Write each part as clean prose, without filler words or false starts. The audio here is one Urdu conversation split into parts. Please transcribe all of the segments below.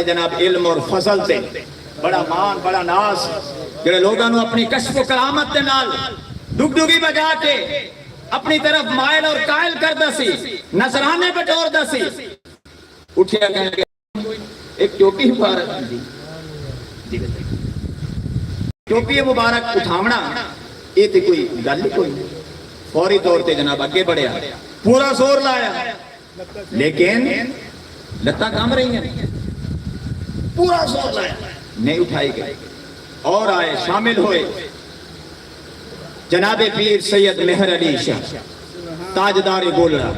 جناب علم اور فضل تے بڑا مان بڑا ناز جڑے لوگاں نو اپنی کشف و کرامت دے نال ڈگڈگی بجا کے اپنی طرف مائل اور قائل کردا سی نذرانے بٹوردا سی اٹھیا کہنے لگا ایک ٹوپی مبارک جی ٹوپی مبارک اٹھاونا یہ تے کوئی گل ہی کوئی فوری طور تے جناب اگے بڑھیا پورا زور لایا لیکن لتاں کام رہی ہیں پورا زور لایا نہیں اٹھائی گئی اور آئے شامل ہوئے جناب پیر سید مہر علی شاہ تاجدار گولڑا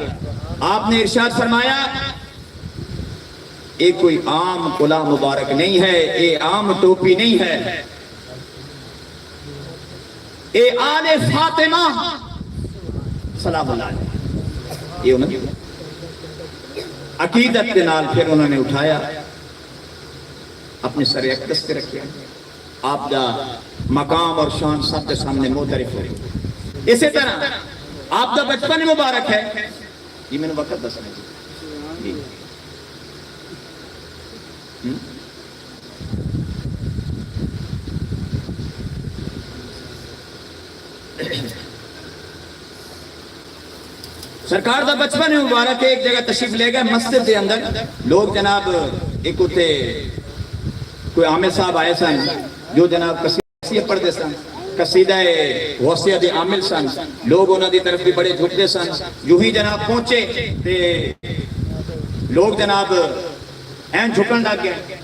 آپ نے ارشاد فرمایا یہ کوئی عام قلعہ مبارک نہیں ہے یہ عام ٹوپی نہیں ہے اے آل فاطمہ سلام اللہ علیہ یہ انہوں نے عقیدت کے نال پھر انہوں نے اٹھایا اپنے سر اقدس پہ رکھیا آپ دا مقام اور شان سب کے سامنے معترف ہو رہی اسی طرح آپ دا بچپن مبارک ہے یہ میں نے وقت دسنا جی سرکار دا بچپن مبارک ایک جگہ تشریف لے گئے مسجد دے اندر لوگ جناب ایک اتے کوئی عامل صاحب آئے سن جو جناب قصیدہ پڑھتے سن قصیدہ غوثیہ دے عامل سن لوگ انہوں دی طرف بھی بڑے جھکتے سن جو ہی جناب پہنچے تے لوگ جناب این جھکن لگ گئے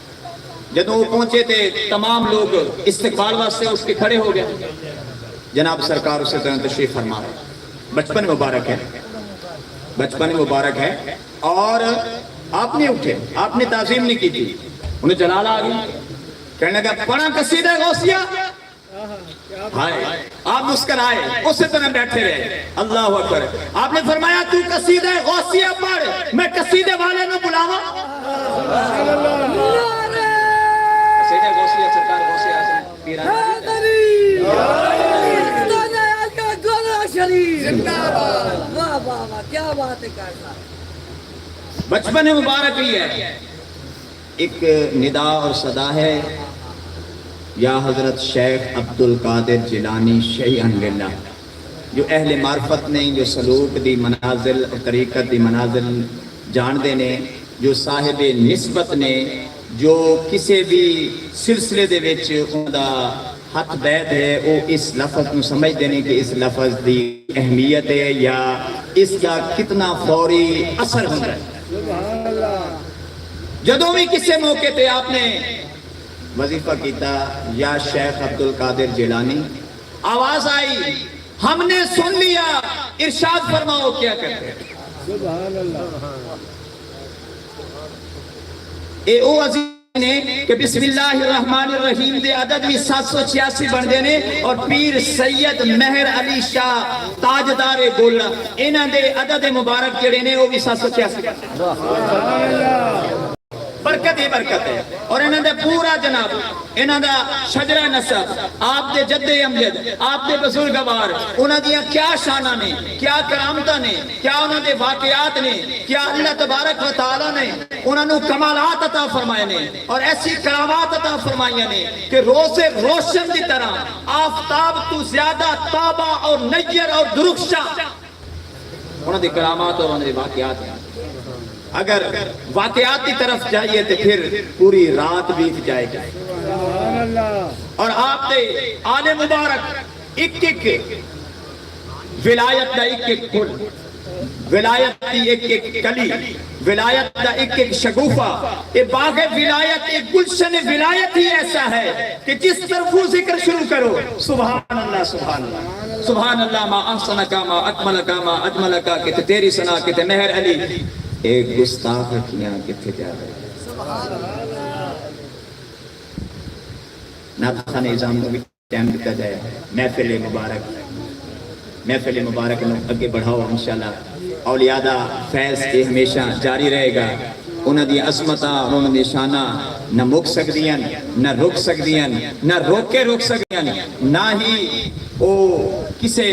جدوں وہ پہنچے تے تمام لوگ استقبال واسطے اس کے کھڑے ہو گئے جناب سرکار اسے طرح تشریف فرما بچپن مبارک ہے بچپن مبارک ہے اور آپ نے اٹھے آپ نے تعظیم نہیں کی تھی انہیں جلال آ گئی کہنے لگا پڑھا قصیدہ غوثیہ آپ مسکرائے اسی طرح بیٹھے رہے اللہ اکبر آپ نے فرمایا تو قصیدہ غوثیہ پڑھ میں قصیدے والے نو بلاواں قصیدہ غوثیہ سرکار غوثیہ اعظم پیران کیا بات ہے کہا بچپن مبارک ہی ہے ایک ندا اور صدا ہے یا حضرت شیخ عبد القادر جیلانی شیخ للہ جو اہل معرفت نے جو سلوک دی منازل اور طریقت دی منازل جان دے نے جو صاحب نسبت نے جو کسی بھی سلسلے دے وچ ان دا حق بیت ہے وہ اس لفظ کو سمجھ دینے کہ اس لفظ دی اہمیت ہے یا اس کا کتنا فوری اثر ہوتا ہے جدوں بھی کسی موقع تے آپ نے وظیفہ کیتا یا شیخ عبد القادر جیلانی آواز آئی ہم نے سن لیا ارشاد فرماؤ کیا کرتے ہیں سبحان اللہ اے او عزیز نے کہ بسم اللہ الرحمن الرحیم دے عدد بھی 786 بن دینے اور پیر سید مہر علی شاہ تاجدار گولڑا انہاں دے عدد مبارک جڑے نے وہ بھی 786 برکت ہی برکت ہے اور انہاں دے پورا جناب انہاں دا شجرہ نسب آپ دے جد امجد آپ دے بزرگوار انہاں دیاں کیا شانہ نے کیا کرامتہ نے کیا انہاں دے واقعات نے کیا اللہ تبارک و تعالی نے انہاں نو کمالات عطا فرمائے نے اور ایسی کرامات عطا فرمائے نے کہ روز روشن دی طرح آفتاب تو زیادہ تابع اور نیر اور درخشاں انہاں دی کرامات اور انہاں دے واقعات ہیں اگر واقعات کی طرف جائیے تو پھر پوری رات بیت جائے گا اور آپ دے آل مبارک ایک ایک ولایت دا ایک ایک پھول ولایت دی ایک ایک کلی ولایت دا ایک ایک شگوفہ یہ باغ ولایت ایک گلشن ولایت ہی ایسا ہے کہ جس طرف وہ ذکر شروع کرو سبحان اللہ سبحان اللہ سبحان اللہ ما احسنکا ما اکملکا ما اجملکا کہ تیری ثنا کہ مہر علی ایک گستاخ کیاں کتھے جا رہے نابخہ نظام کو بھی ٹائم دیتا جائے محفل مبارک نو اگے بڑھاؤ انشاءاللہ اولیاء دا فیض کے ہمیشہ جاری رہے گا انہاں دی عظمتاں انہاں دی شاناں نہ مک سکدیاں نہ رک سکدیاں نہ روک کے روک سکدیاں نہ ہی او کسے